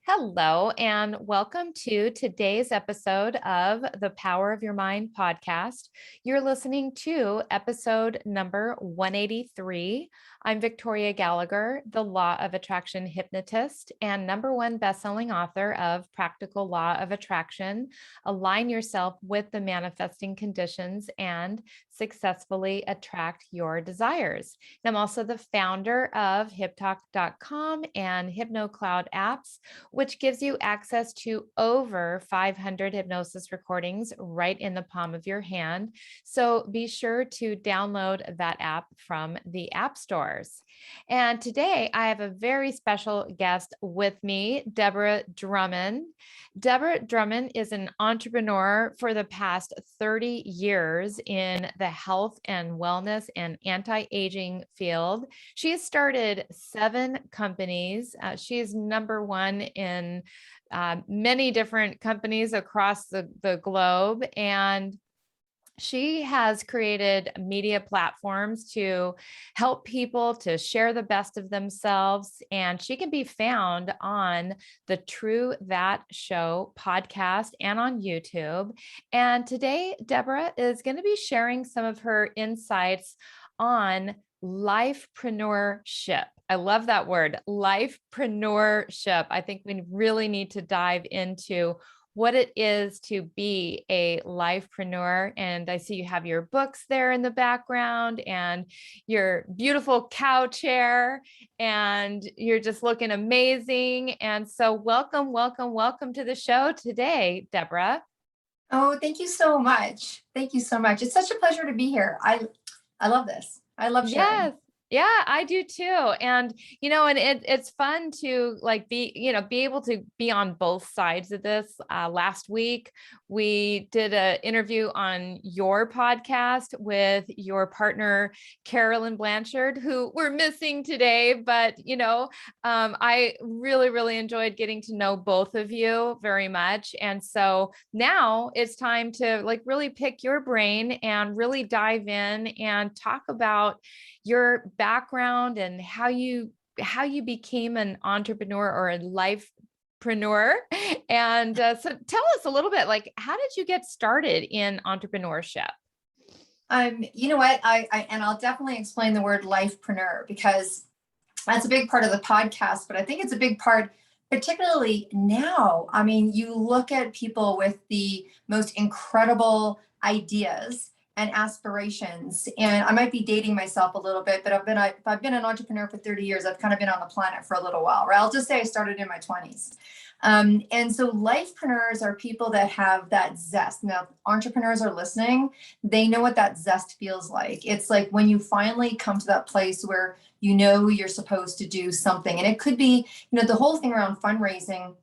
Hello, and welcome to today's episode of the Power of Your Mind podcast. You're listening to episode number 183. I'm Victoria Gallagher, the Law of Attraction hypnotist and #1 best-selling author of Practical Law of Attraction. Align yourself with the manifesting conditions and successfully attract your desires. I'm also the founder of HipTalk.com and HypnoCloud apps, which gives you access to over 500 hypnosis recordings right in the palm of your hand. So be sure to download that app from the app stores. And today I have a very special guest with me, Deborah Drummond. Deborah Drummond is an entrepreneur for the past 30 years in the health and wellness and anti-aging field. She has started 7 companies. She is #1 in many different companies across the globe. And she has created media platforms to help people to share the best of themselves. And she can be found on the True That Show podcast and on YouTube. And today, Deborah is going to be sharing some of her insights on lifepreneurship. I love that word, lifepreneurship. I think we really need to dive into what it is to be a lifepreneur. And I see you have your books there in the background and your beautiful cow chair, and you're just looking amazing. And so welcome, welcome, welcome to the show today, Deborah. Oh, thank you so much. Thank you so much. It's such a pleasure to be here. I love this. I love sharing. Yes. Yeah, I do too. And, and it's fun to be able to be on both sides of this. Last week, we did an interview on your podcast with your partner, Caroline Blanchard, who we're missing today. But, I really, really enjoyed getting to know both of you very much. And so now it's time to really pick your brain and really dive in and talk about your background and how you became an entrepreneur or a lifepreneur. And so tell us a little bit, how did you get started in entrepreneurship? You know what? I'll definitely explain the word lifepreneur because that's a big part of the podcast, but I think it's a big part, particularly now. I mean, you look at people with the most incredible ideas and aspirations. And I might be dating myself a little bit, but I've been an entrepreneur for 30 years. I've kind of been on the planet for a little while, right? I'll just say I started in my 20s. And so lifepreneurs are people that have that zest. Now, entrepreneurs are listening. They know what that zest feels like. It's like when you finally come to that place where you're supposed to do something. And it could be, the whole thing around fundraising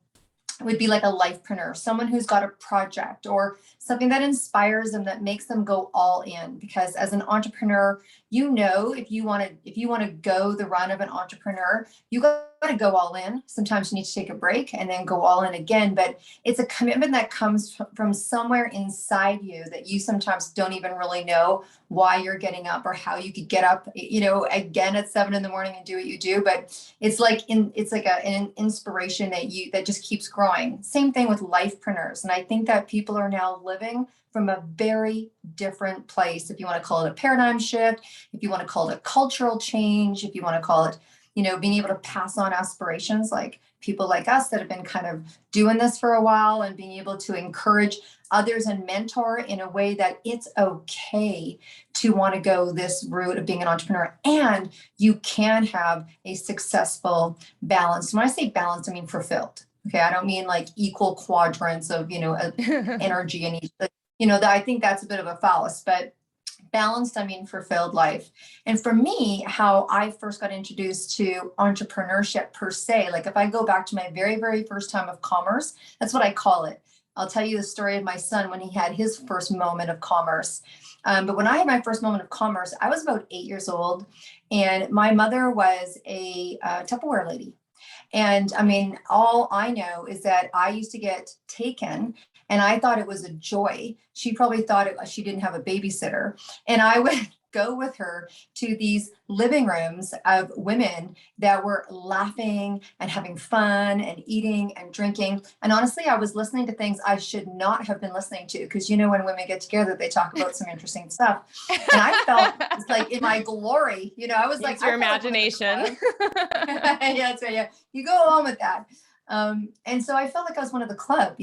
would be like a lifepreneur, someone who's got a project or something that inspires them, that makes them go all in. Because as an entrepreneur, if you want to go the run of an entrepreneur, you got to go all in. Sometimes you need to take a break and then go all in again. But it's a commitment that comes from somewhere inside you that you sometimes don't even really know why you're getting up or how you could get up, again at 7 a.m. and do what you do. But it's like an inspiration that just keeps growing. Same thing with lifepreneurs. And I think that people are now living from a very different place. If you want to call it a paradigm shift, if you want to call it a cultural change, if you want to call it, being able to pass on aspirations, like people like us that have been kind of doing this for a while, and being able to encourage others and mentor in a way that it's okay to want to go this route of being an entrepreneur. And you can have a successful balance. When I say balance, I mean fulfilled. Okay. I don't mean like equal quadrants of, energy in each, I think that's a bit of a fallacy, but balanced, I mean fulfilled life. And for me, how I first got introduced to entrepreneurship per se, like if I go back to my very, very first time of commerce, that's what I call it. I'll tell you the story of my son when he had his first moment of commerce. But when I had my first moment of commerce, I was about 8 years old, and my mother was a Tupperware lady. And I mean, all I know is that I used to get taken, and I thought it was a joy. She probably thought she didn't have a babysitter. And I would go with her to these living rooms of women that were laughing and having fun and eating and drinking. And honestly, I was listening to things I should not have been listening to, because when women get together, they talk about some interesting stuff. And I felt it's like in my glory, I was like, your I felt imagination. Like yeah, that's right. Yeah, you go along with that. And so I felt like I was one of the club,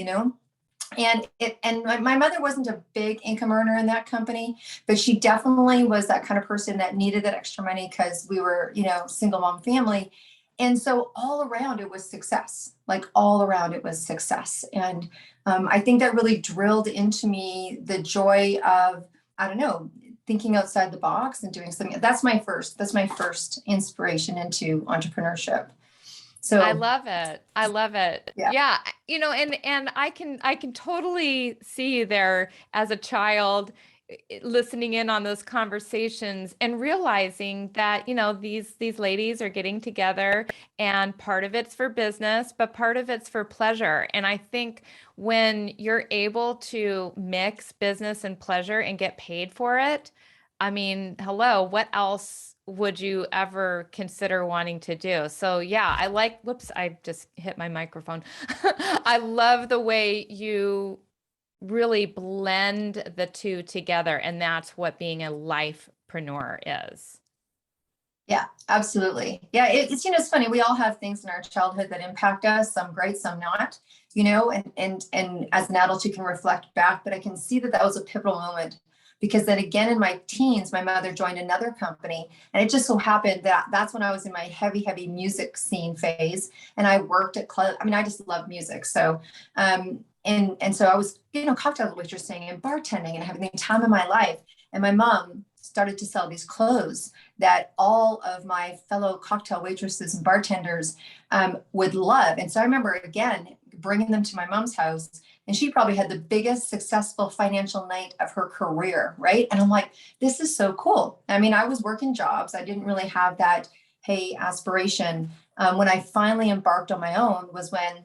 and my mother wasn't a big income earner in that company, but she definitely was that kind of person that needed that extra money because we were, single mom family. And so all around it was success, like all around it was success. And I think that really drilled into me the joy of, I don't know, thinking outside the box and doing something. That's my first inspiration into entrepreneurship. So I love it. I love it. yeah. Yeah. And I can totally see you there as a child, listening in on those conversations and realizing that, these ladies are getting together, and part of it's for business, but part of it's for pleasure. And I think when you're able to mix business and pleasure and get paid for it, I mean, hello, what else would you ever consider wanting to do? So yeah, whoops, I just hit my microphone. I love the way you really blend the two together. And that's what being a lifepreneur is. Yeah, absolutely. Yeah, it's funny. We all have things in our childhood that impact us, some great, some not, and as an adult, you can reflect back, but I can see that was a pivotal moment, because then again, in my teens, my mother joined another company, and it just so happened that that's when I was in my heavy music scene phase, and I worked at club. I mean, I just love music. So, and so I was, cocktail waitressing and bartending and having the time of my life. And my mom started to sell these clothes that all of my fellow cocktail waitresses and bartenders would love. And so I remember, again, bringing them to my mom's house, and she probably had the biggest successful financial night of her career, right? And I'm like, this is so cool. I mean, I was working jobs. I didn't really have that, hey, aspiration. When I finally embarked on my own was when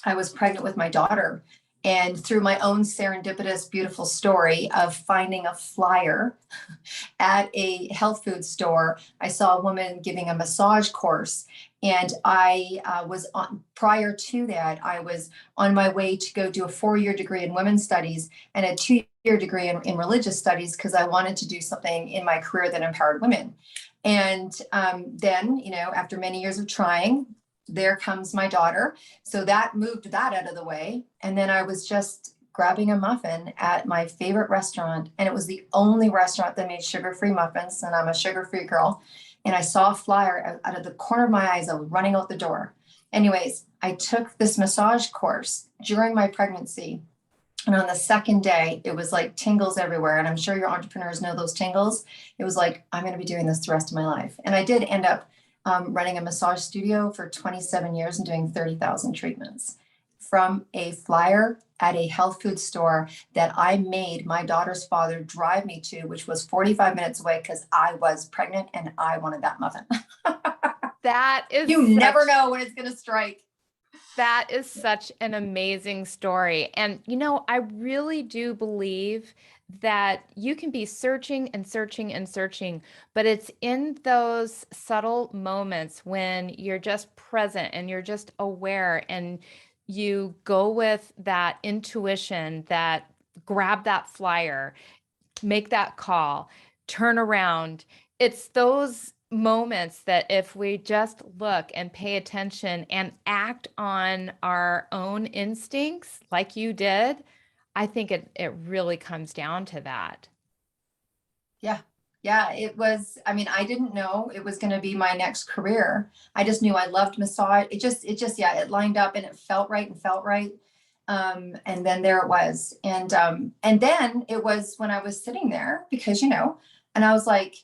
I was pregnant with my daughter. And through my own serendipitous, beautiful story of finding a flyer at a health food store, I saw a woman giving a massage course. And prior to that, I was on my way to go do a 4-year degree in women's studies and a 2-year degree in religious studies, because I wanted to do something in my career that empowered women. And then, after many years of trying, there comes my daughter. So that moved that out of the way. And then I was just grabbing a muffin at my favorite restaurant. And it was the only restaurant that made sugar-free muffins. And I'm a sugar-free girl. And I saw a flyer out of the corner of my eyes. I was running out the door. Anyways, I took this massage course during my pregnancy. And on the second day, it was like tingles everywhere. And I'm sure your entrepreneurs know those tingles. It was like, I'm going to be doing this the rest of my life. And I did end up running a massage studio for 27 years and doing 30,000 treatments from a flyer at a health food store that I made my daughter's father drive me to, which was 45 minutes away, because I was pregnant and I wanted that muffin. That is, you never know when it's going to strike. That is such an amazing story. And, I really do believe that you can be searching and searching and searching, but it's in those subtle moments when you're just present and you're just aware, and you go with that intuition, that grab that flyer, make that call, turn around. It's those moments that if we just look and pay attention and act on our own instincts like you did, I think it really comes down to that. Yeah. Yeah, it was, I mean, I didn't know it was going to be my next career. I just knew I loved massage. Yeah, it lined up and it felt right and felt right. And then there it was. And then it was when I was sitting there, because, and I was like,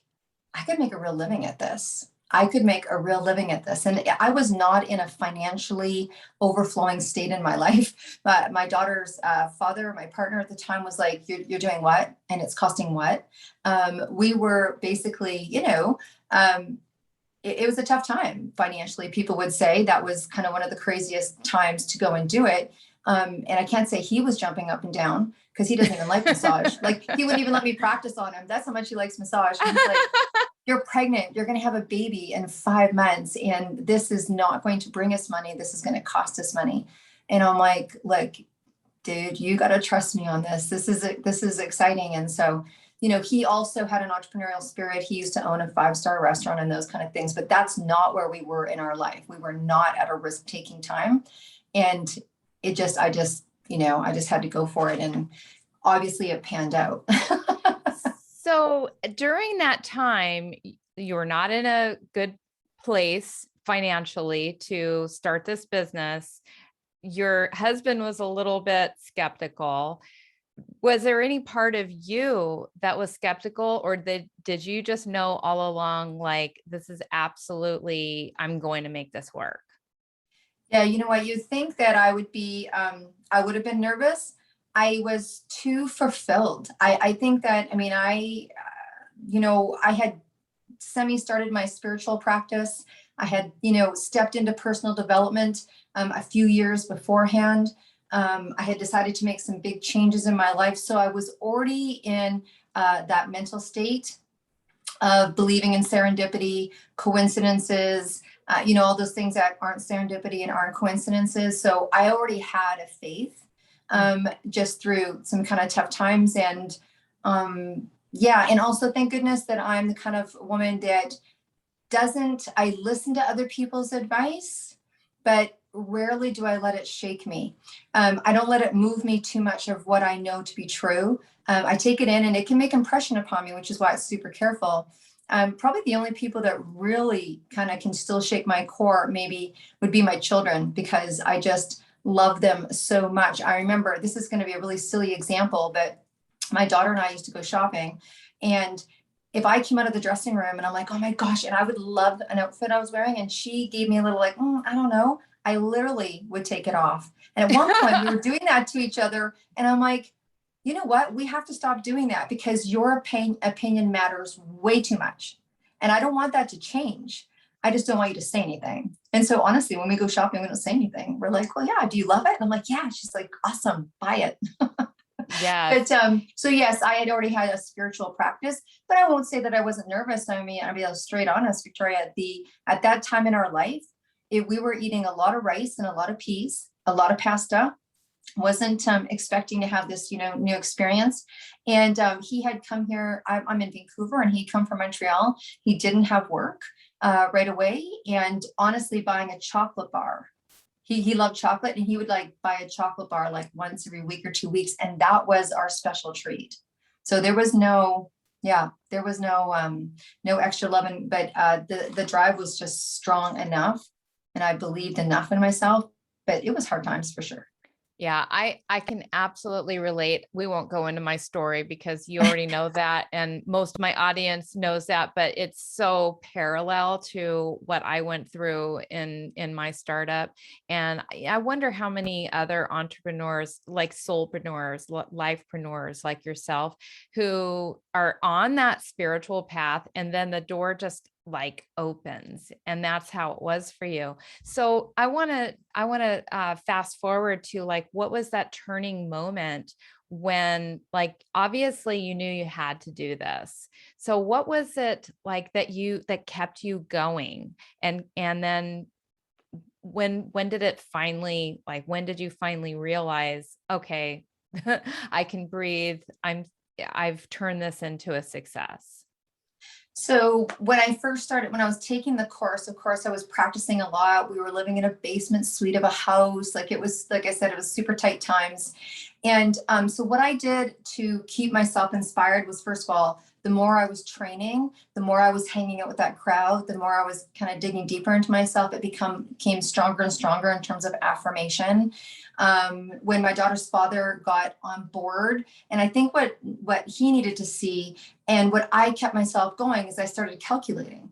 I could make a real living at this. I could make a real living at this. And I was not in a financially overflowing state in my life. But my daughter's father, my partner at the time, was like, you're doing what? And it's costing what? We were basically, it was a tough time financially. People would say that was kind of one of the craziest times to go and do it. And I can't say he was jumping up and down because he doesn't even like massage. Like he wouldn't even let me practice on him. That's how much he likes massage. And he's like, you're pregnant, you're going to have a baby in 5 months. And this is not going to bring us money. This is going to cost us money. And I'm like, dude, you got to trust me on this. This is exciting. And so, he also had an entrepreneurial spirit. He used to own a 5-star restaurant and those kind of things, but that's not where we were in our life. We were not at a risk-taking time. And I just had to go for it. And obviously it panned out. So during that time, you were not in a good place financially to start this business. Your husband was a little bit skeptical. Was there any part of you that was skeptical, or did you just know all along, like, this is absolutely, I'm going to make this work? Yeah, you know what? You think that I would have been nervous. I was too fulfilled. I think that, I had started my spiritual practice. I had, stepped into personal development a few years beforehand. I had decided to make some big changes in my life. So I was already in that mental state of believing in serendipity, coincidences, all those things that aren't serendipity and aren't coincidences. So I already had a faith just through some kind of tough times. And and also thank goodness that I'm the kind of woman that I listen to other people's advice, but rarely do I let it shake me. I don't let it move me too much of what I know to be true. I take it in and it can make impression upon me, which is why it's super careful. Probably the only people that really kind of can still shake my core maybe would be my children, because I just love them so much. I remember, this is going to be a really silly example, but my daughter and I used to go shopping, and if I came out of the dressing room and I'm like, oh my gosh, and I would love an outfit I was wearing, and she gave me a little like, I don't know, I literally would take it off. And at one point we were doing that to each other. And I'm like, you know what? We have to stop doing that, because your opinion matters way too much. And I don't want that to change. I just don't want you to say anything. And so honestly, when we go shopping, we don't say anything. We're like, well, yeah, do you love it? And I'm like, yeah. She's like, awesome, buy it. Yeah. But so yes, I had already had a spiritual practice, but I won't say that I wasn't nervous. I mean, I'll be straight honest, Victoria, at that time in our life, we were eating a lot of rice and a lot of peas, a lot of pasta. Wasn't expecting to have this, new experience. And he had come here. I'm in Vancouver, and he'd come from Montreal. He didn't have work right away. And honestly, buying a chocolate bar. He loved chocolate, and he would buy a chocolate bar once every week or 2 weeks. And that was our special treat. So there was no extra loving, but the drive was just strong enough. And I believed enough in myself, but it was hard times for sure. Yeah, I can absolutely relate. We won't go into my story because you already know that, and most of my audience knows that, but it's so parallel to what I went through in my startup. And I wonder how many other entrepreneurs, like soulpreneurs, lifepreneurs like yourself, who are on that spiritual path, and then the door just opens, and that's how it was for you. So I want to fast forward to what was that turning moment when obviously you knew you had to do this. So what was it that kept you going? And then when did it finally, when did you finally realize, okay, I can breathe. I've turned this into a success? So when I first started, when I was taking the course, of course, I was practicing a lot. We were living in a basement suite of a house. It was, like I said, it was super tight times. And so what I did to keep myself inspired was, first of all, the more I was training, the more I was hanging out with that crowd, the more I was kind of digging deeper into myself. It became stronger and stronger in terms of affirmation. When my daughter's father got on board, and I think what he needed to see and what I kept myself going is I started calculating.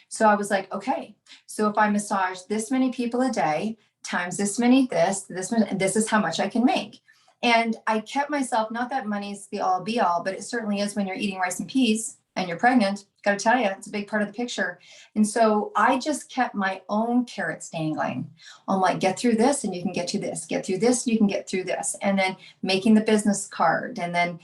So I was like, okay, so if I massage this many people a day times this many, this many, and this is how much I can make. And I kept myself, not that money's the all be all, but it certainly is when you're eating rice and peas and you're pregnant, got to tell you, it's a big part of the picture. And so I just kept my own carrots dangling. I'm like, get through this and you can get to this, get through this, you can get through this. And then making the business card, and then,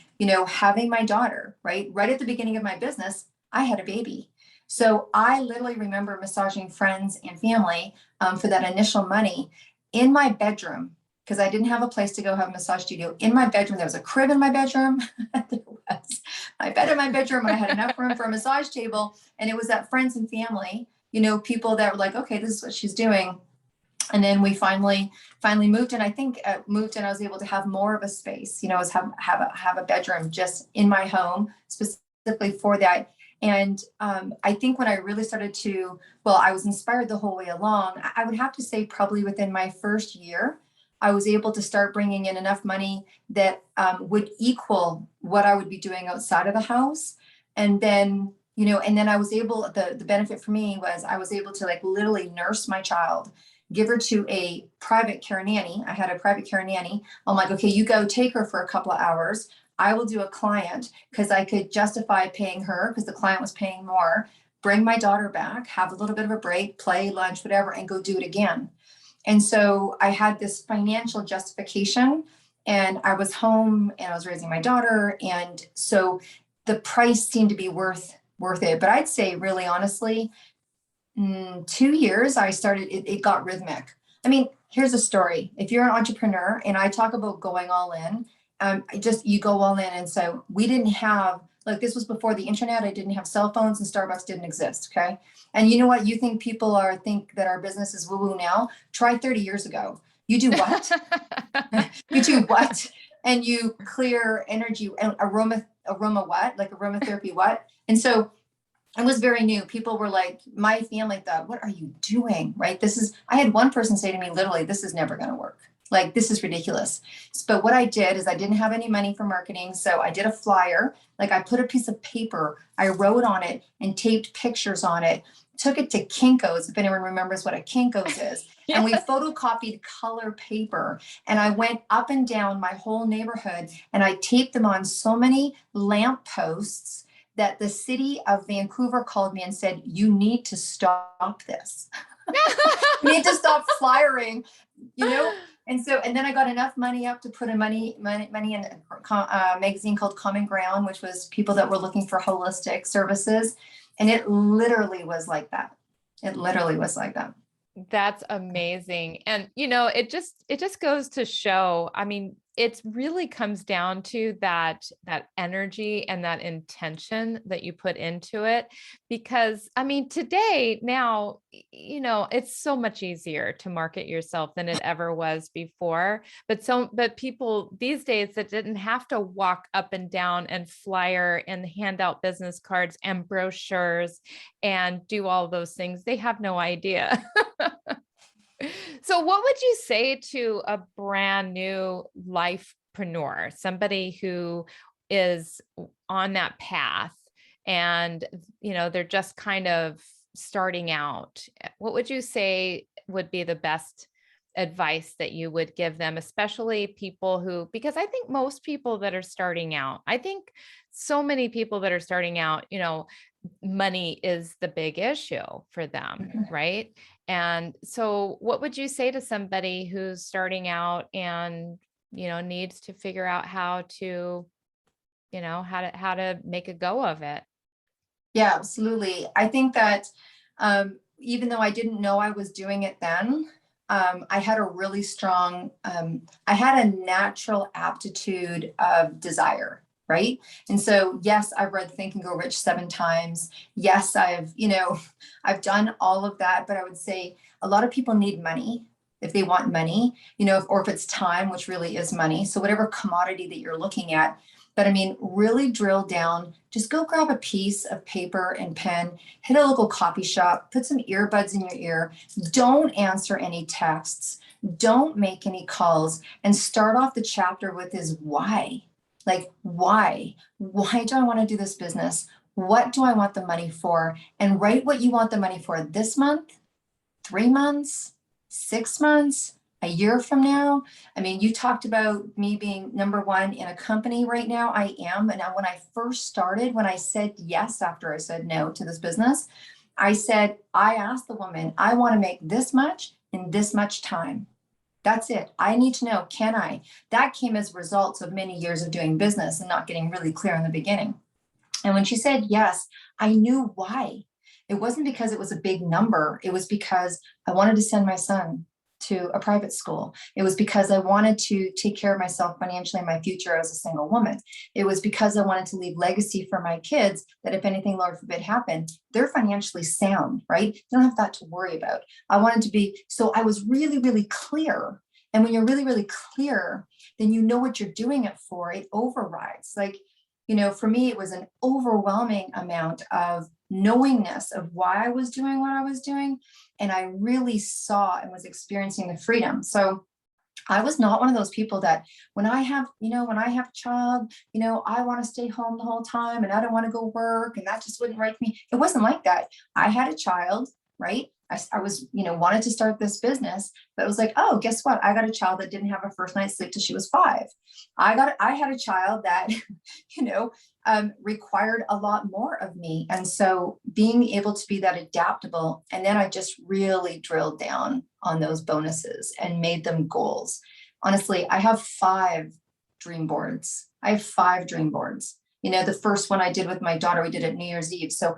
having my daughter, right at the beginning of my business, I had a baby. So I literally remember massaging friends and family for that initial money in my bedroom, because I didn't have a place to go have a massage studio. In my bedroom, there was a crib in my bedroom. There was my bed in my bedroom, and I had enough room for a massage table. And it was that friends and family, people that were like, okay, this is what she's doing. And then we finally moved, and I think moved, and I was able to have more of a space, was have a bedroom just in my home specifically for that. And I think when I really started to, I was inspired the whole way along. I would have to say probably within my first year, I was able to start bringing in enough money that would equal what I would be doing outside of the house. And then, and then I was able, the benefit for me was I was able to like literally nurse my child, give her to a private care nanny. I had a private care nanny. I'm like, okay, you go take her for a couple of hours. I will do a client, because I could justify paying her because the client was paying more, bring my daughter back, have a little bit of a break, play, lunch, whatever, and go do it again. And so I had this financial justification, and I was home and I was raising my daughter. And so the price seemed to be worth it. But I'd say really honestly, 2 years, it got rhythmic. I mean, here's a story. If you're an entrepreneur, and I talk about going all in, you go all in. And so we didn't have, this was before the internet. I didn't have cell phones, and Starbucks didn't exist. Okay. And you know what? You think people think that our business is woo-woo now? Try 30 years ago. You do what? You do what? And you clear energy and aroma what? Like aromatherapy what? And so it was very new. People were like, my family thought, what are you doing? Right? I had one person say to me, literally, this is never going to work. Like, this is ridiculous. But what I did is I didn't have any money for marketing. So I did a flyer. Like, I put a piece of paper, I wrote on it and taped pictures on it, took it to Kinko's, if anyone remembers what a Kinko's is. Yes. And we photocopied color paper. And I went up and down my whole neighborhood, and I taped them on so many lampposts that the city of Vancouver called me and said, you need to stop this. You need to stop flyering, And then I got enough money up to put money in a magazine called Common Ground, which was people that were looking for holistic services. And it literally was like that. It literally was like that. That's amazing. And, it just goes to show, I mean, it really comes down to that energy and that intention that you put into it. Because I mean, today now, it's so much easier to market yourself than it ever was before. But people these days that didn't have to walk up and down and flyer and hand out business cards and brochures and do all those things, they have no idea. So what would you say to a brand new lifepreneur, somebody who is on that path and, they're just kind of starting out? What would you say would be the best advice that you would give them, especially people because I think most people that are starting out, I think so many people that are starting out, money is the big issue for them, right? And so what would you say to somebody who's starting out and, needs to figure out how to make a go of it? Yeah, absolutely. I think that even though I didn't know I was doing it then, I had a really strong, I had a natural aptitude of desire. Right. And so, yes, I've read Think and Grow Rich 7 times. Yes, I've done all of that. But I would say a lot of people need money if they want money, or if it's time, which really is money. So whatever commodity that you're looking at. But I mean, really drill down, just go grab a piece of paper and pen, hit a local coffee shop, put some earbuds in your ear. Don't answer any texts. Don't make any calls, and start off the chapter with is why. Like, why? Why do I want to do this business? What do I want the money for? And write what you want the money for this month, 3 months, 6 months, a year from now. I mean, you talked about me being number one in a company right now. I am. And when I first started, when I said yes after I said no to this business, I asked the woman, I want to make this much in this much time. That's it. I need to know, can I? That came as results of many years of doing business and not getting really clear in the beginning. And when she said yes, I knew why. It wasn't because it was a big number. It was because I wanted to send my son to a private school. It was because I wanted to take care of myself financially in my future as a single woman. It was because I wanted to leave legacy for my kids that if anything, Lord forbid, happened, they're financially sound, right? They don't have that to worry about. I wanted to be, so I was really, really clear. And when you're really, really clear, then you know what you're doing it for. It overrides. Like, for me, it was an overwhelming amount of knowingness of why I was doing what I was doing. And I really saw and was experiencing the freedom. So I was not one of those people that when I have a child, I want to stay home the whole time and I don't want to go work. And that just wouldn't right for me. It wasn't like that. I had a child, right? I was, wanted to start this business, but it was like, oh, guess what? I got a child that didn't have a first night's sleep till she was 5. I had a child that, required a lot more of me. And so being able to be that adaptable, and then I just really drilled down on those bonuses and made them goals. Honestly, I have 5 dream boards. The first one I did with my daughter, we did it New Year's Eve. So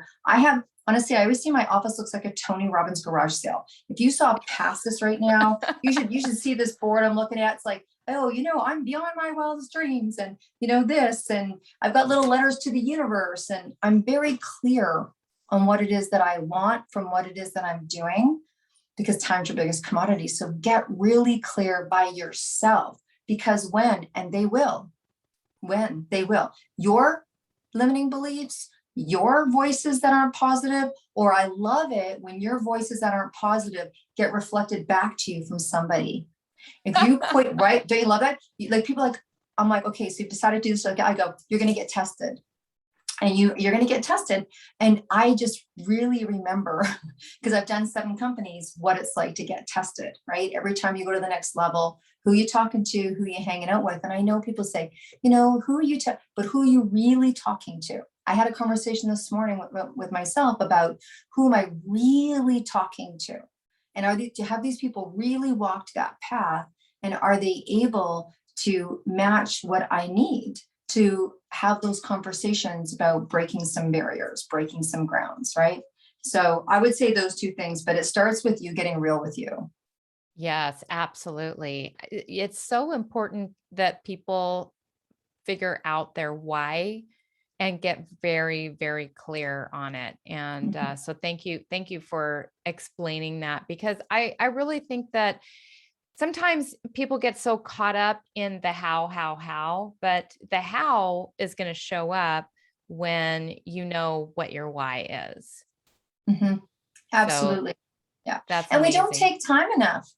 honestly, I always see my office looks like a Tony Robbins garage sale. If you saw past this right now, you should see this board I'm looking at. It's like, oh, I'm beyond my wildest dreams and, this, and I've got little letters to the universe, and I'm very clear on what it is that I want from what it is that I'm doing, because time's your biggest commodity. So get really clear by yourself, because when they will, your limiting beliefs, your voices that aren't positive, or I love it when your voices that aren't positive get reflected back to you from somebody. If you quit, right? Don't you love that? Like people I'm like, okay, so you've decided to do this. Like I go, you're going to get tested. And you're going to get tested. And I just really remember, because I've done 7 companies, what it's like to get tested, right? Every time you go to the next level, who you talking to, who you hanging out with. And I know people say, who are you, but who are you really talking to? I had a conversation this morning with myself about who am I really talking to? And have these people really walked that path? And are they able to match what I need to have those conversations about breaking some barriers, breaking some grounds, right? So I would say those 2 things, but it starts with you getting real with you. Yes, absolutely. It's so important that people figure out their why and get very, very clear on it. And so thank you for explaining that, because I really think that sometimes people get so caught up in the how, but the how is going to show up when you know what your why is. Mm-hmm. Absolutely. So, yeah. That's and amazing. We don't take time enough.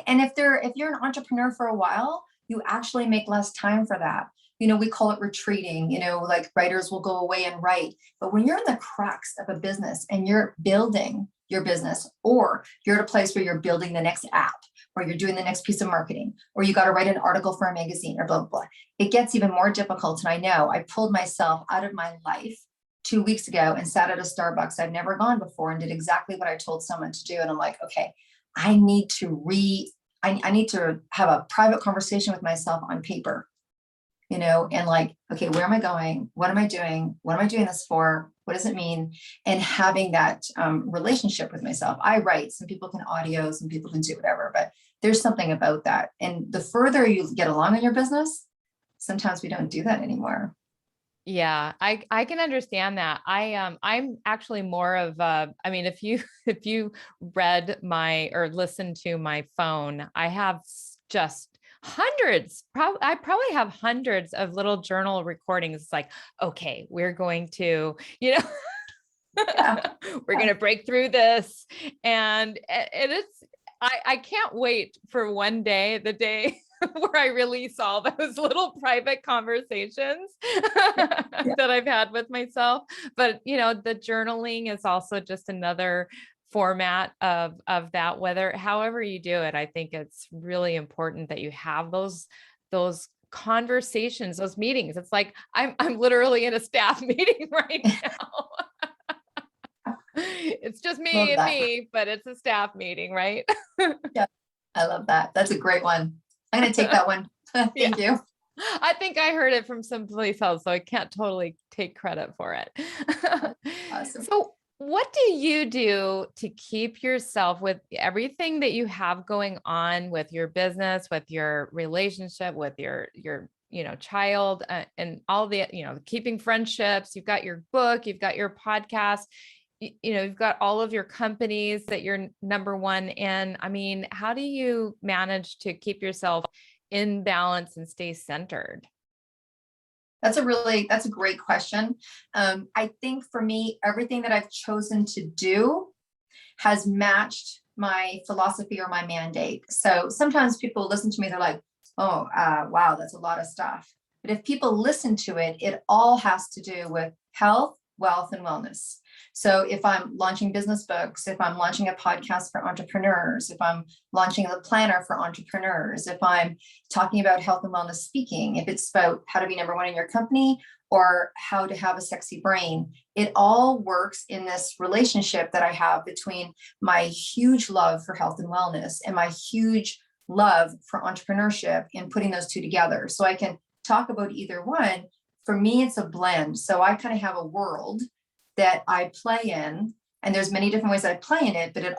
And if you're an entrepreneur for a while, you actually make less time for that. We call it retreating, like writers will go away and write. But when you're in the crux of a business and you're building your business, or you're at a place where you're building the next app, or you're doing the next piece of marketing, or you got to write an article for a magazine, or blah, blah, blah, it gets even more difficult. And I know I pulled myself out of my life 2 weeks ago and sat at a Starbucks I'd never gone before and did exactly what I told someone to do. And I'm like, okay, I need to have a private conversation with myself on paper, and like, okay, where am I going? What am I doing? What am I doing this for? What does it mean? And having that relationship with myself. I write, some people can audio, some people can do whatever, but there's something about that. And the further you get along in your business, sometimes we don't do that anymore. Yeah, I can understand that. I'm actually more of if you read or listened to my phone, I have just hundreds, I probably have hundreds of little journal recordings. It's like, okay, we're going to, we're going to break through this. And I can't wait for one day, the day where I release all those little private conversations that I've had with myself. But, the journaling is also just another format of that, however you do it. I think it's really important that you have those conversations, those meetings. It's like I'm literally in a staff meeting right now. It's just Love me and that. me, but it's a staff meeting, right? Yeah, I love that. That's a great one. I'm going to take that one. Thank you. I think I heard it from someplace else, so I can't totally take credit for it. Awesome. So what do you do to keep yourself with everything that you have going on with your business, with your relationship, with your child, and all the, keeping friendships? You've got your book, you've got your podcast, you've got all of your companies that you're number one in. I mean, how do you manage to keep yourself in balance and stay centered? That's a great question. I think for me, everything that I've chosen to do has matched my philosophy or my mandate. So sometimes people listen to me, they're like, oh, wow, that's a lot of stuff. But if people listen to it, it all has to do with health, wealth, and wellness. So if I'm launching business books, if I'm launching a podcast for entrepreneurs, if I'm launching a planner for entrepreneurs, if I'm talking about health and wellness speaking, if it's about how to be number one in your company or how to have a sexy brain, it all works in this relationship that I have between my huge love for health and wellness and my huge love for entrepreneurship and putting those two together. So I can talk about either one. For me, it's a blend. So I kind of have a world that I play in, and there's many different ways I play in it, but it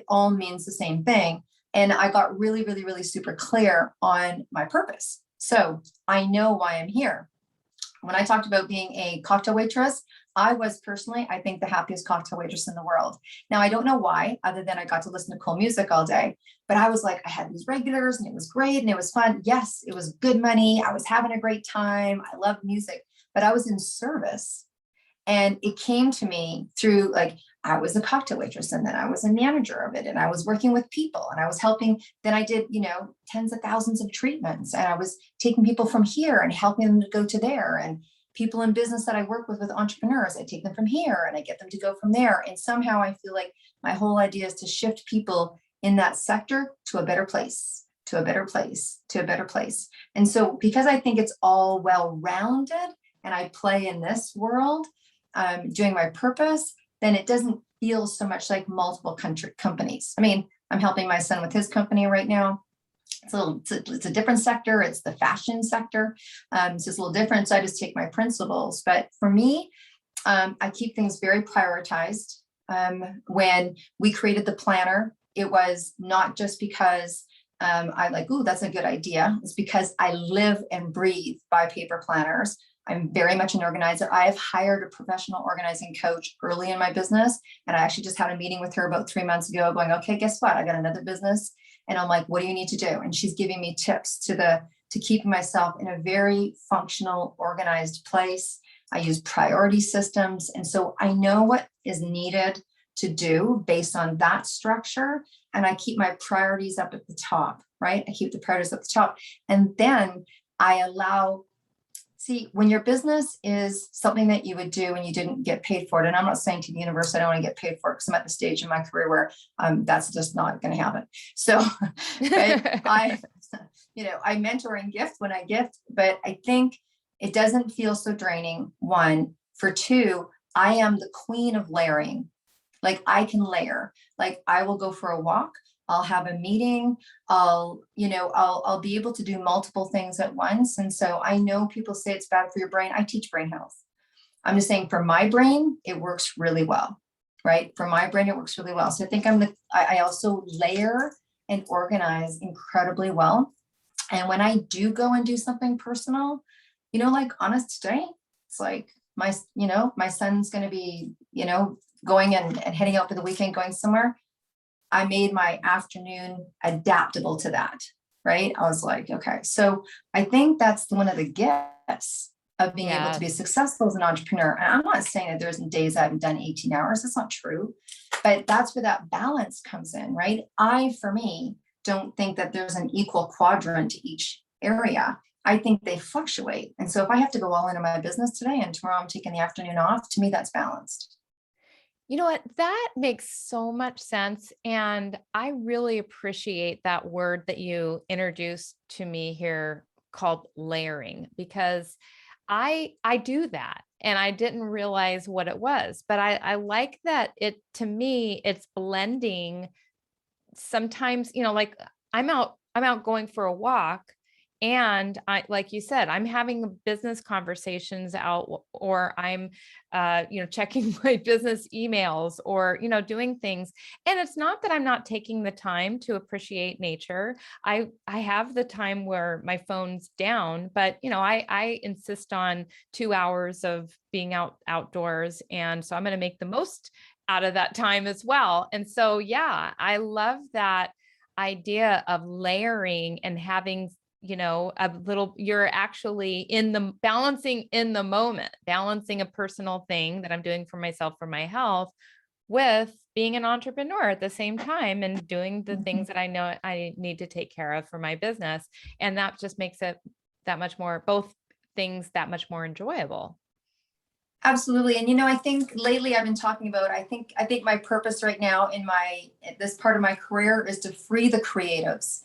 all means the same thing. And I got really, really, really super clear on my purpose. So I know why I'm here. When I talked about being a cocktail waitress, I was personally, I think, the happiest cocktail waitress in the world. Now, I don't know why, other than I got to listen to cool music all day, but I was like, I had these regulars and it was great and it was fun. Yes, it was good money. I was having a great time. I loved music, but I was in service. And it came to me through, like, I was a cocktail waitress and then I was a manager of it and I was working with people and I was helping. Then I did, tens of thousands of treatments and I was taking people from here and helping them to go to there. And people in business that I work with entrepreneurs, I take them from here and I get them to go from there. And somehow I feel like my whole idea is to shift people in that sector to a better place, to a better place, to a better place. And so because I think it's all well-rounded and I play in this world, doing my purpose, then it doesn't feel so much like multiple companies. I mean, I'm helping my son with his company right now. It's a different sector. It's the fashion sector. So it's a little different. So I just take my principles. But for me, I keep things very prioritized. When we created the planner, it was not just because I'm like, ooh, that's a good idea. It's because I live and breathe by paper planners. I'm very much an organizer. I have hired a professional organizing coach early in my business. And I actually just had a meeting with her about 3 months ago going, okay, guess what? I got another business. And I'm like, what do you need to do? And she's giving me tips to keep myself in a very functional, organized place. I use priority systems. And so I know what is needed to do based on that structure. And I keep my priorities up at the top, right? I keep the priorities at the top. And then I allow. See, when your business is something that you would do and you didn't get paid for it, and I'm not saying to the universe, I don't want to get paid for it because I'm at the stage in my career where that's just not going to happen. So but I mentor and gift when I gift, but I think it doesn't feel so draining. One, for two, I am the queen of layering. Like I can layer, like I will go for a walk. I'll have a meeting. I'll be able to do multiple things at once. And so I know people say it's bad for your brain. I teach brain health. I'm just saying for my brain, it works really well, right? For my brain, it works really well. So I think I also layer and organize incredibly well. And when I do go and do something personal, like honest today, it's like my son's going to be, going and heading out for the weekend, going somewhere. I made my afternoon adaptable to that, right? I was like, okay. So I think that's one of the gifts of being able to be successful as an entrepreneur. And I'm not saying that there isn't days I haven't done 18 hours. That's not true. But that's where that balance comes in, right? For me, don't think that there's an equal quadrant to each area. I think they fluctuate. And so if I have to go all into my business today and tomorrow I'm taking the afternoon off, to me, that's balanced. You know what? That makes so much sense. And I really appreciate that word that you introduced to me here called layering, because I do that and I didn't realize what it was. But I like that to me, it's blending sometimes, like I'm out going for a walk, and like you said, I'm having business conversations out, or I'm checking my business emails, or doing things. And it's not that I'm not taking the time to appreciate nature. I have the time where my phone's down, but I insist on 2 hours of being outdoors, and so I'm going to make the most out of that time as well. And so, yeah, I love that idea of layering and having, you're actually balancing in the moment, balancing a personal thing that I'm doing for myself, for my health, with being an entrepreneur at the same time and doing the things that I know I need to take care of for my business. And that just makes it both things that much more enjoyable. Absolutely. And I think lately I've been talking about, I think my purpose right now in this part of my career is to free the creatives.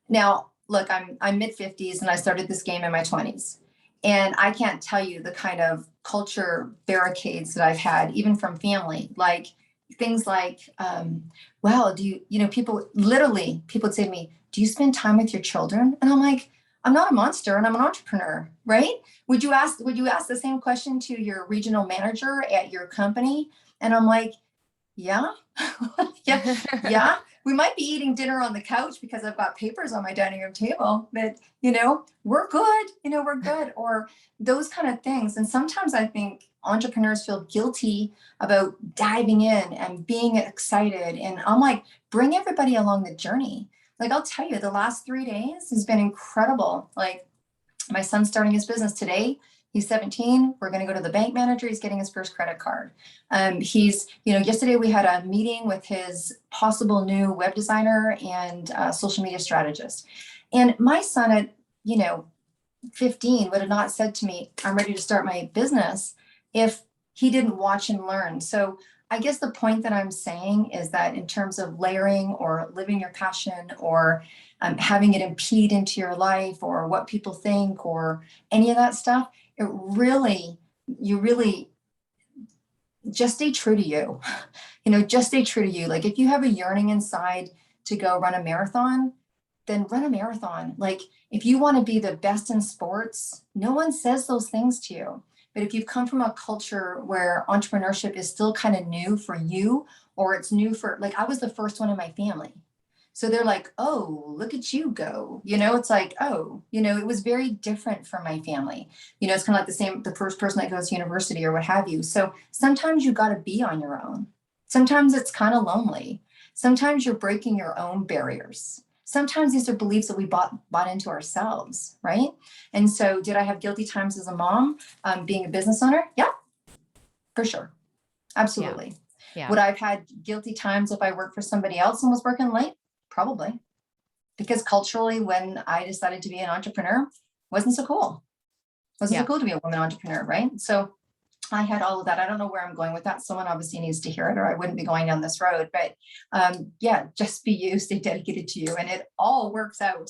Now, look, I'm mid 50s and I started this game in my 20s. And I can't tell you the kind of culture barricades that I've had, even from family, like things like, well, people would say to me, do you spend time with your children? And I'm like, I'm not a monster and I'm an entrepreneur, right? Would you ask the same question to your regional manager at your company? And I'm like, yeah, yeah, yeah. We might be eating dinner on the couch because I've got papers on my dining room table, but we're good. We're good, or those kind of things. And sometimes I think entrepreneurs feel guilty about diving in and being excited. And I'm like, bring everybody along the journey. Like, I'll tell you, the last 3 days has been incredible. Like, my son's starting his business today. He's 17. We're going to go to the bank manager. He's getting his first credit card. Yesterday we had a meeting with his possible new web designer and social media strategist. And my son at, 15 would have not said to me, I'm ready to start my business, if he didn't watch and learn. So I guess the point that I'm saying is that in terms of layering or living your passion, or having it impede into your life, or what people think, or any of that stuff, you really just stay true to you. Just stay true to you. Like, if you have a yearning inside to go run a marathon, then run a marathon. Like, if you want to be the best in sports, no one says those things to you. But if you've come from a culture where entrepreneurship is still kind of new for you, or it's new for, like, I was the first one in my family. So they're like, oh, look at you go. It's like, oh, it was very different from my family. It's kind of like the first person that goes to university or what have you. So sometimes you got to be on your own. Sometimes it's kind of lonely. Sometimes you're breaking your own barriers. Sometimes these are beliefs that we bought into ourselves, right? And so, did I have guilty times as a mom, being a business owner? Yeah, for sure. Absolutely. Yeah. Would I have had guilty times if I worked for somebody else and was working late? Probably. Because culturally, when I decided to be an entrepreneur, wasn't so cool. Wasn't so cool to be a woman entrepreneur, right? So I had all of that. I don't know where I'm going with that. Someone obviously needs to hear it, or I wouldn't be going down this road. But yeah, just be you, stay dedicated to you, and it all works out.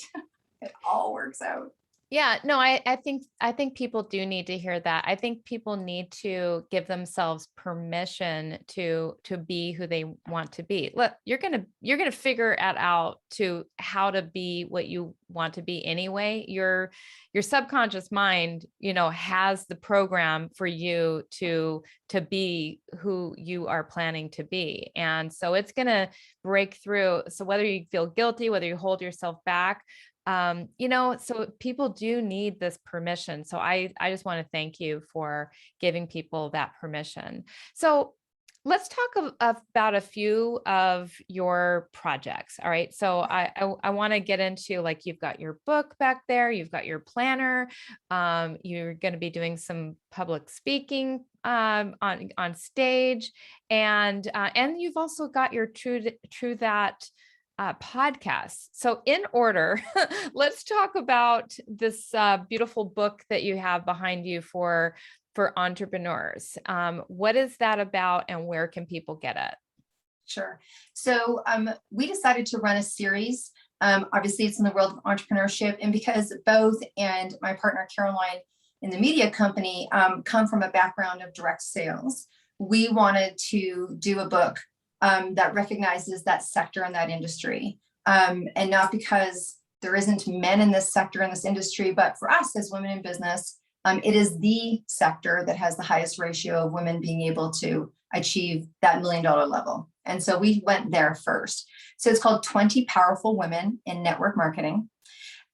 It all works out. Yeah, no, I think people do need to hear that. I think people need to give themselves permission to be who they want to be. Look, you're gonna figure it out to how to be what you want to be anyway. Your subconscious mind, has the program for you to be who you are planning to be. And so it's gonna break through. So whether you feel guilty, whether you hold yourself back, so people do need this permission. So I just want to thank you for giving people that permission. So let's talk about a few of your projects. All right. So I want to get into, like, you've got your book back there, you've got your planner, you're going to be doing some public speaking on stage, and you've also got your True That podcast. So in order, let's talk about this beautiful book that you have behind you for for entrepreneurs. What is that about and where can people get it? Sure. So we decided to run a series. Obviously, it's in the world of entrepreneurship. And because both and my partner, Caroline, in the media company, come from a background of direct sales, we wanted to do a book that recognizes that sector and that industry. And not because there isn't men in this sector, in this industry, but for us as women in business, it is the sector that has the highest ratio of women being able to achieve that $1 million level. And so we went there first. So it's called 20 Powerful Women in Network Marketing,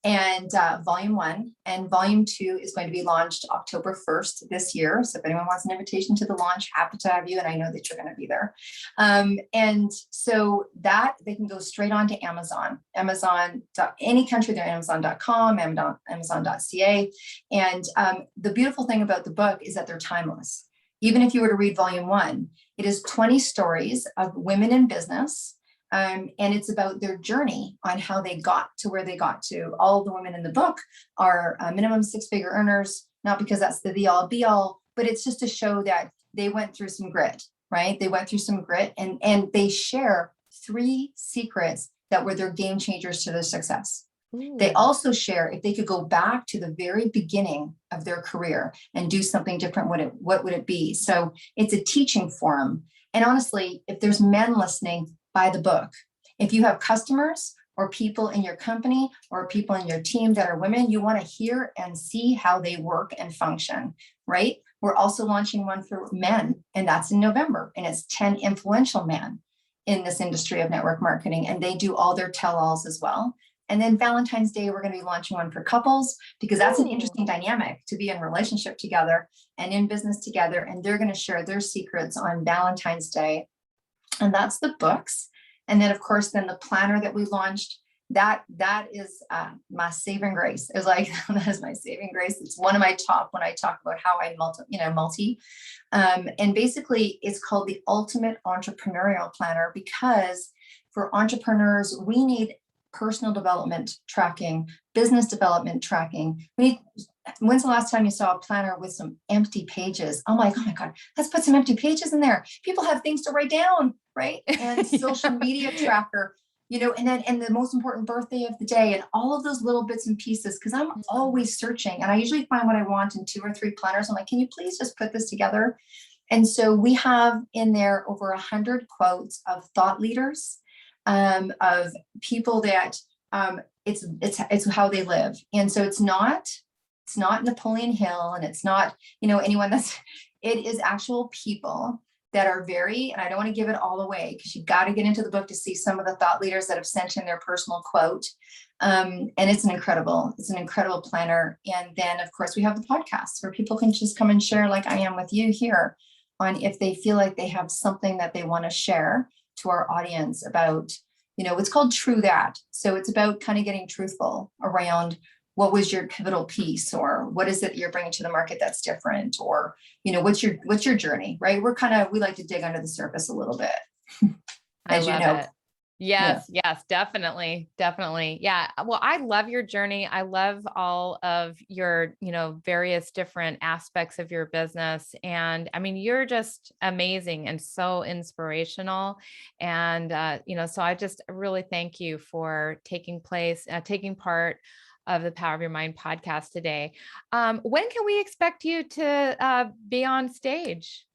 and volume 1 and volume 2 is going to be launched October 1st this year. So if anyone wants an invitation to the launch, happy to have you. And I know that you're going to be there. And so that they can go straight on to Amazon, any country, they're Amazon.com, Amazon.ca. And the beautiful thing about the book is that they're timeless. Even if you were to read volume 1, it is 20 stories of women in business. And it's about their journey on how they got to where they got to. All the women in the book are minimum 6-figure earners, not because that's the all be all, but it's just to show that they went through some grit, right? They went through some grit and they share 3 secrets that were their game changers to their success. Ooh. They also share, if they could go back to the very beginning of their career and do something different, what would it be? So it's a teaching forum. And honestly, if there's men listening, buy the book. If you have customers or people in your company or people in your team that are women, you want to hear and see how they work and function, right? We're also launching one for men, and that's in November. And it's 10 influential men in this industry of network marketing. And they do all their tell-alls as well. And then Valentine's Day, we're going to be launching one for couples, because that's an interesting dynamic to be in relationship together and in business together. And they're going to share their secrets on Valentine's Day. And that's the books. And then, of course, then the planner that we launched, that is my saving grace. It's like, that is my saving grace. It's one of my top when I talk about how I multi. And basically, it's called the Ultimate Entrepreneurial Planner, because for entrepreneurs, we need personal development tracking, business development tracking. When's the last time you saw a planner with some empty pages? I'm like, oh my God, let's put some empty pages in there. People have things to write down, right? And social media tracker, and the most important birthday of the day, and all of those little bits and pieces, because I'm always searching, and I usually find what I want in 2 or 3 planners. I'm like, can you please just put this together? And so we have in there over 100 quotes of thought leaders, of people that it's how they live. And so it's not Napoleon Hill, and it's not, anyone it is actual people that are and I don't want to give it all away, because you got to get into the book to see some of the thought leaders that have sent in their personal quote. And it's an incredible planner. And then of course we have the podcast where people can just come and share, like I am with you here, on if they feel like they have something that they want to share to our audience about, it's called True That. So it's about kind of getting truthful around what was your pivotal piece, or what is it you're bringing to the market that's different, or, what's your journey, right? We like to dig under the surface a little bit. As you know. It. Yes, yeah. Yes, definitely. Definitely. Yeah. Well, I love your journey. I love all of your, various different aspects of your business. And I mean, you're just amazing and so inspirational. And, so I just really thank you for taking part of the Power of Your Mind podcast today. When can we expect you to be on stage?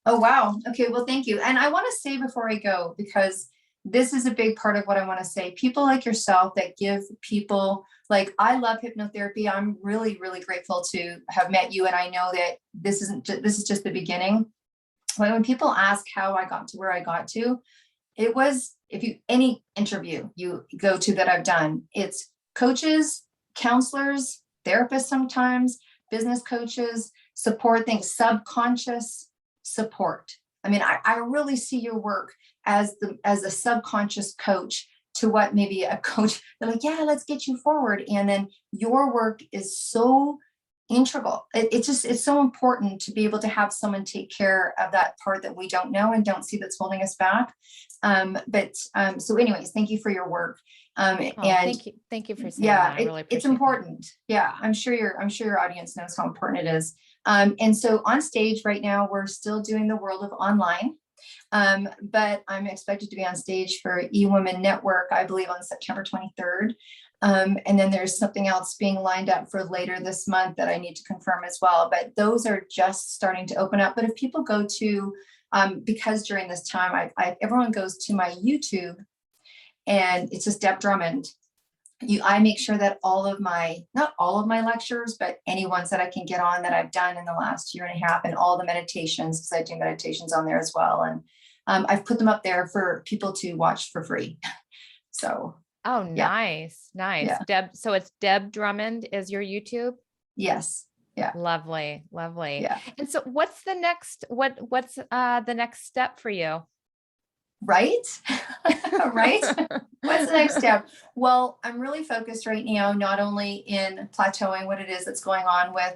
Oh, wow. Okay. Well, thank you. And I want to say before I go, because this is a big part of what I want to say, people like yourself that give people, like, I love hypnotherapy. I'm really, really grateful to have met you. And I know that this is just the beginning. But when people ask how I got to where I got to, it was, any interview you go to that I've done, it's coaches, counselors, therapists, sometimes business coaches, support things, subconscious support. I mean, I really see your work as a subconscious coach to what maybe a coach, they're like, yeah, let's get you forward. And then your work is so integral. It's so important to be able to have someone take care of that part that we don't know and don't see that's holding us back. So anyways, thank you for your work. And thank you for saying that. I really appreciate it's important. That. Yeah. I'm sure your audience knows how important it is. And so on stage right now, we're still doing the world of online. But I'm expected to be on stage for eWomen Network, I believe on September 23rd. And then there's something else being lined up for later this month that I need to confirm as well. But those are just starting to open up. But if people go to, because during this time, everyone goes to my YouTube and it's just Deb Drummond. I make sure that not all of my lectures, but any ones that I can get on that I've done in the last year and a half, and all the meditations, because I do meditations on there as well. And I've put them up there for people to watch for free. So. Oh, yeah. nice. Yeah. Deb. So it's Deb Drummond is your YouTube? Yes. Yeah. Lovely. Yeah. And so what's the next step for you? Right? Right? What's the next step? Well, I'm really focused right now, not only in plateauing what it is that's going on with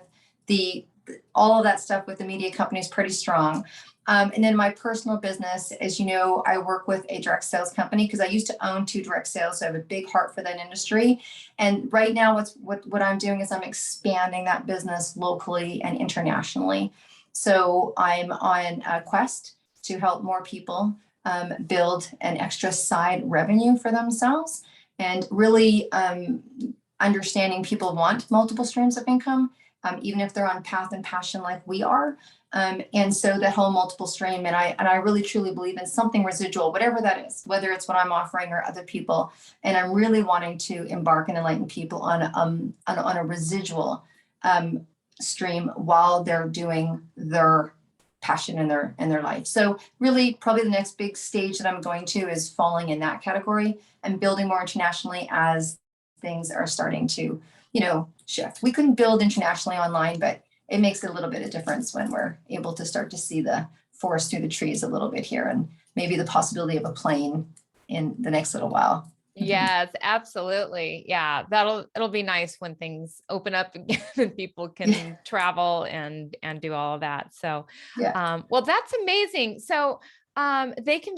all of that stuff with the media companies pretty strong. And then my personal business, as you know, I work with a direct sales company because I used to own 2 direct sales. So I have a big heart for that industry. And right now what I'm doing is I'm expanding that business locally and internationally. So I'm on a quest to help more people build an extra side revenue for themselves, and really understanding people want multiple streams of income, even if they're on path and passion like we are. And so that whole multiple stream, and I really truly believe in something residual, whatever that is, whether it's what I'm offering or other people. And I'm really wanting to embark and enlighten people on a residual stream while they're doing their passion in their life. So really probably the next big stage that I'm going to is falling in that category and building more internationally as things are starting to, shift. We couldn't build internationally online, but it makes a little bit of difference when we're able to start to see the forest through the trees a little bit here, and maybe the possibility of a plane in the next little while. Yes, absolutely. Yeah, it'll be nice when things open up again and people can travel and do all of that. So, yeah. Well, that's amazing. So,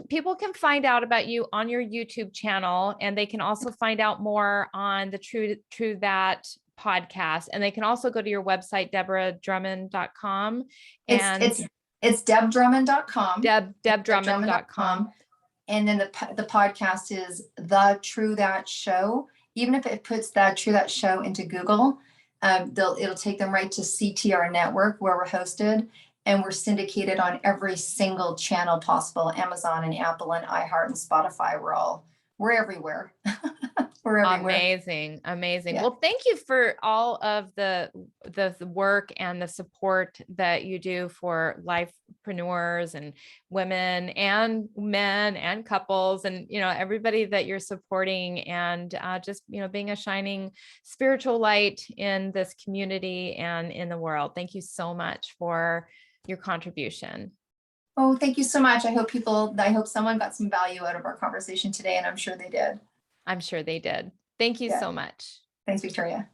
people can find out about you on your YouTube channel, and they can also find out more on the True That podcast. And they can also go to your website, deborrahdrummond.com. And it's debdrummond.com. debdrummond.com. And then the podcast is The True That Show. Even if it puts that True That Show into Google, it'll take them right to CTR Network, where we're hosted, and we're syndicated on every single channel possible: Amazon and Apple and iHeart and Spotify. We're everywhere. We're everywhere. Amazing. Yeah. Well, thank you for all of the work and the support that you do for lifepreneurs and women and men and couples, and everybody that you're supporting, and just being a shining spiritual light in this community and in the world. Thank you so much for your contribution. Oh, thank you so much. I hope someone got some value out of our conversation today, and I'm sure they did. I'm sure they did. Thank you so much. Thanks, Victoria.